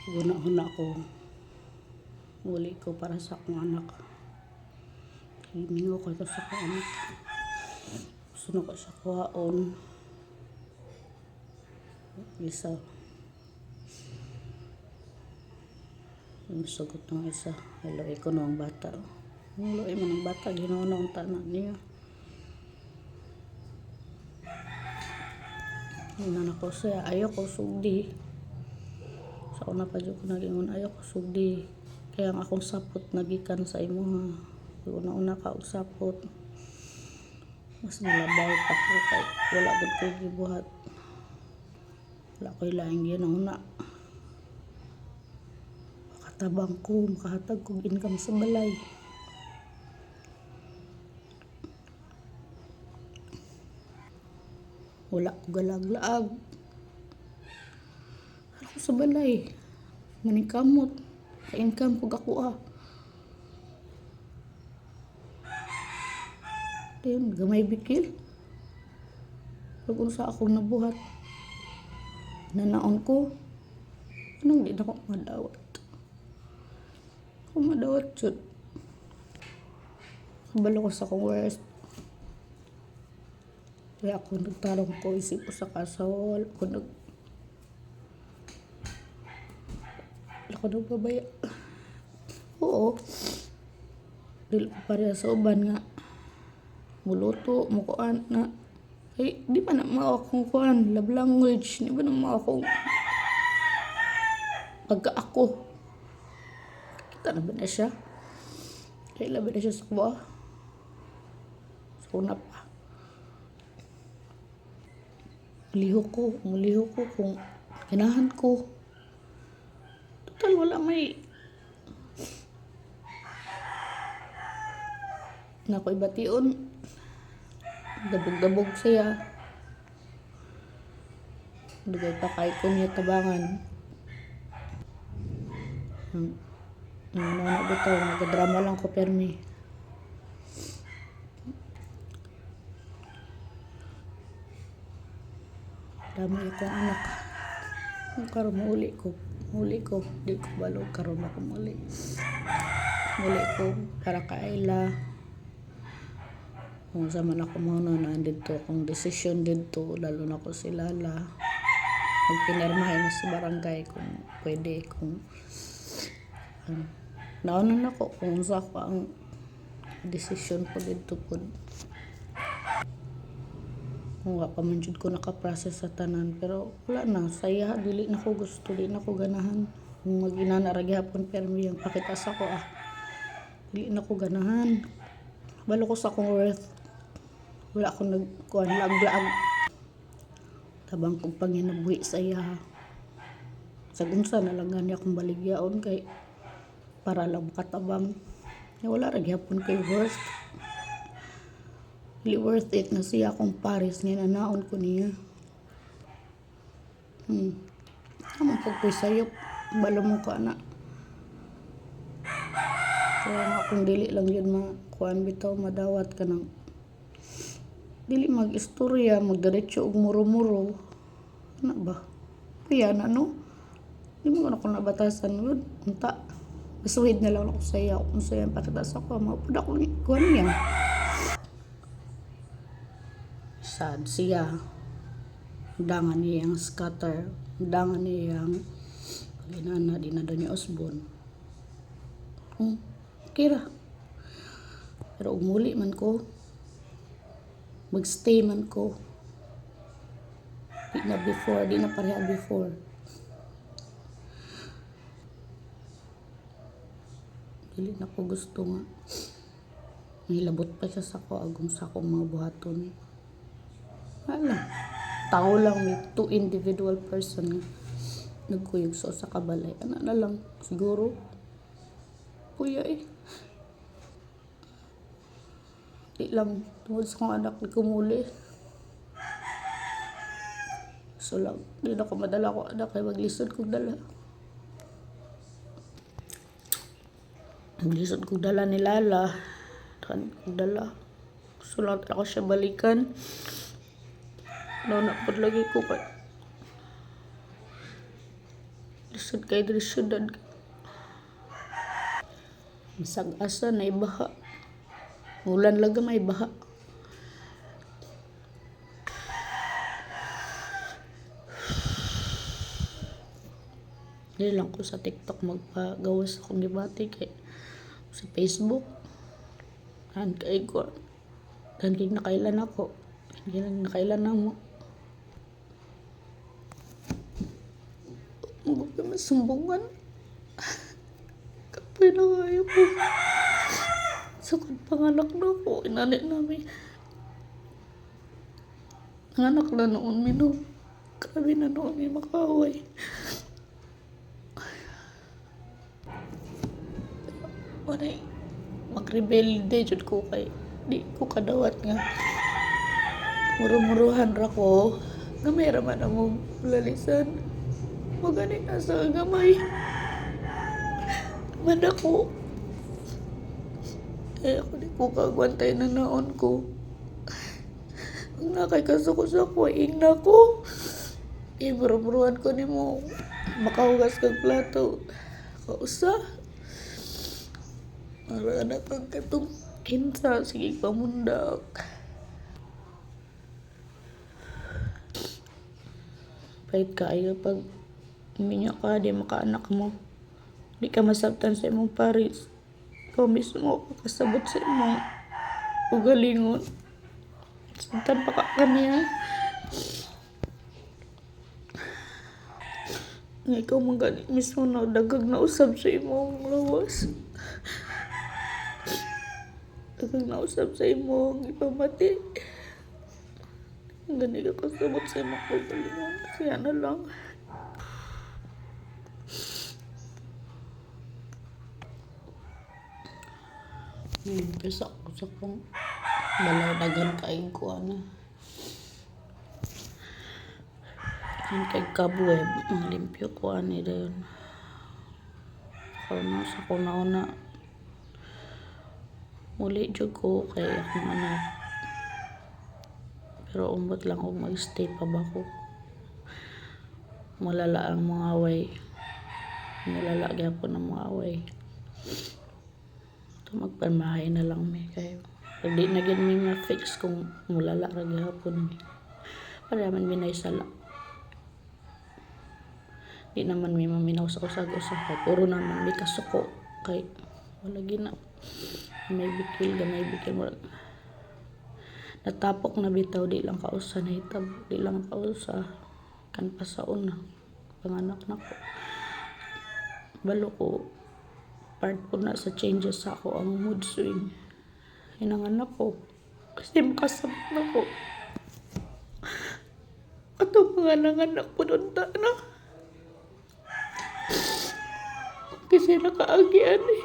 Huna-huna ko. Muli ko para sa akong anak. Himingo ko ito sa akong anak. Gusto na ko siya kuhaon. Isa. Yung sagot ng isa. Haloy ko na ang bata. Haloy mo ng bata. Ginawa na ang tanan niya. Yung anak ko siya. Ayaw ko sugdi. Sa una pa dyan ko nagingon. Ayaw ko sugdi. Kaya ang akong sapot nagikan sa imo ha. Una-una ka og sapot. Mas nalabaw pa ko kay wala gud ko gibuhat. Wala ko ilaing ginuna. Makatabang ko, makahatag kong income sa balay. Wala ko galag-laag. Wala ko sa balay. Manikamot. Ka-income ko gakuha. Ayun, gamay bikil. Pag sa akong nabuhat. Nanaon ko. Anong di na ako madawat. Ako madawat yun. Kabalo ko sa akong worst. Kaya ako nagtarong ko. Isip ko sa kasawal. Wala ko nagbabaya. Oo. Dili ko pareha sa uban nga. Muluto, mukuan na. Ay, di ba na mao akong kuan, love language. Di ba na mao akong pagka-ako. Kita na ba na siya? Kaya labi na siya sa kuha. Sa una pa. Muliho ko kung ganahan ko. Total, wala may na ko ibation. Dabog-dabog siya. Dugay pa kay ko niya tabangan. Ano bitaw, nagadrama lang ko permi. Dami akong anak. Karon muli ko. Di ko balog karon ako muli. Muli ko para kaila. Kung sa man ako muna na dito akong desisyon dito, lalo na ko si Lala. Magpinirmahin na sa barangay kung pwede, kung naunan ako kung sa ako ang desisyon ko dito po. Kung nga pa man jud ko nakaprocess sa tanan, pero wala na, saya, dili na ko gusto, dili na ko ganahan. Kung mag-inanaragi hapon permi yung pakitas ako dili na ko ganahan. Balo ko sa akong worth. Wala akong nagkuhan lag-lag. Tabang kong panginabuhi sa iya. Sa gunsa na lang gani akong baligyaon kay para lang makatabang. Wala ra gyapon kay worth. Really worth it na siya akong pares nga nanaon ko niya. Amang pagkoy sayop. Balo mo ko ana. Kaya nga kung dili lang yun makuhan bitaw madawat ka ng dili mag-istorya, magdiretso og muro-muro. Ano ba? Kaya na no? Di mo ako nabatasan yun. Unta. Masuhid na lang ako sa iya. Kung sa iya pakitas ako, mapud ako ni kuhan niya. Sad siya. Dangan niya ang scatter. Dangan niya ang paginana di na doon ni Osborne. Kira. Pero umuli man ko. Magstay man ko. Di na pareha before. Dili na ko gusto nga. Nilabot pa siya sa ko agong sa akong mga buhaton. Wala. Tao lang may two individual person nagkuyog sa kabalay. Ano na lang siguro. Kuya di lang tungod sa kong anak ni kumuli. So lang, di na ko madala ko anak kay maglisod kong dala. Maglisod kong dala ni Lala. Kong dala. So lang ako siya balikan. Napod lagi ko kay Lisod kay diri syudad. Bisag asa na ibaha. Ulan lang may baha. Dili lang ko sa TikTok magpagawas akong gibati kay sa Facebook. Han kay ko. Dan kay nakailan ako. Hindi lang nakailan na mo. Huwag ka masumbungan. Kapay na kayo po. Sukad panganak na ako. Inanit namin. Anak na noon minum. Grabe na noon may makaway. Manay, mag-rebelde jud ko kay di ko kadawat nga. Muro-muruhan ra ko. Gamay ra man among lalisan. Magani na sa gamay. Man ako. Ako di ko kagwantay na naon ko. Ang nakay kasuko sa ko, na ko. Iburo-buruan ko ni mo. Makahugas kag plato. Kausa. Para na kang katong kinsa. Sige pamundak. Pahit kaayo pag minyo ka, di makaanak mo. Di ka masabtan sa imong paris. Ikaw mismo kasabot sa imong ugalingon. Sabtan pa ka kaniya. Nga ikaw magani mismo na dagag na usab sa imong lawas. Dagag na usab sa imong ipamati. Gani ka kasabot sa imong ugalingon. Kaya na lang. Pisa ko sa kong baladagan kain ko ana. Kan kay kabweb, limpyo ko ani dayon. Kauna sa kuna-una. Muli jud ko kay akong anak. Pero umbot lang og mag-stay pa ba ko. Malala ang mga away. Malala gyapon ang mga away. Magpamahay na lang may kayo. Pag di na gid may ma-fix kung mulala ra gyapon mi. Para man minay sala. Di naman may maminaw sa usag-usag. Puro naman may kasuko kay wala gina. May bikil gamay bikil mo. Natapok na bitaw di lang kausa na hitab. Di lang kausa kan pasaon na. Panganak na ko. Balo ko part po na sa changes sa ako ang mood swing. Hinangan ako. Kasi makasabot na ko. Ato mga nanganak po doon na. Kasi nakaagian eh.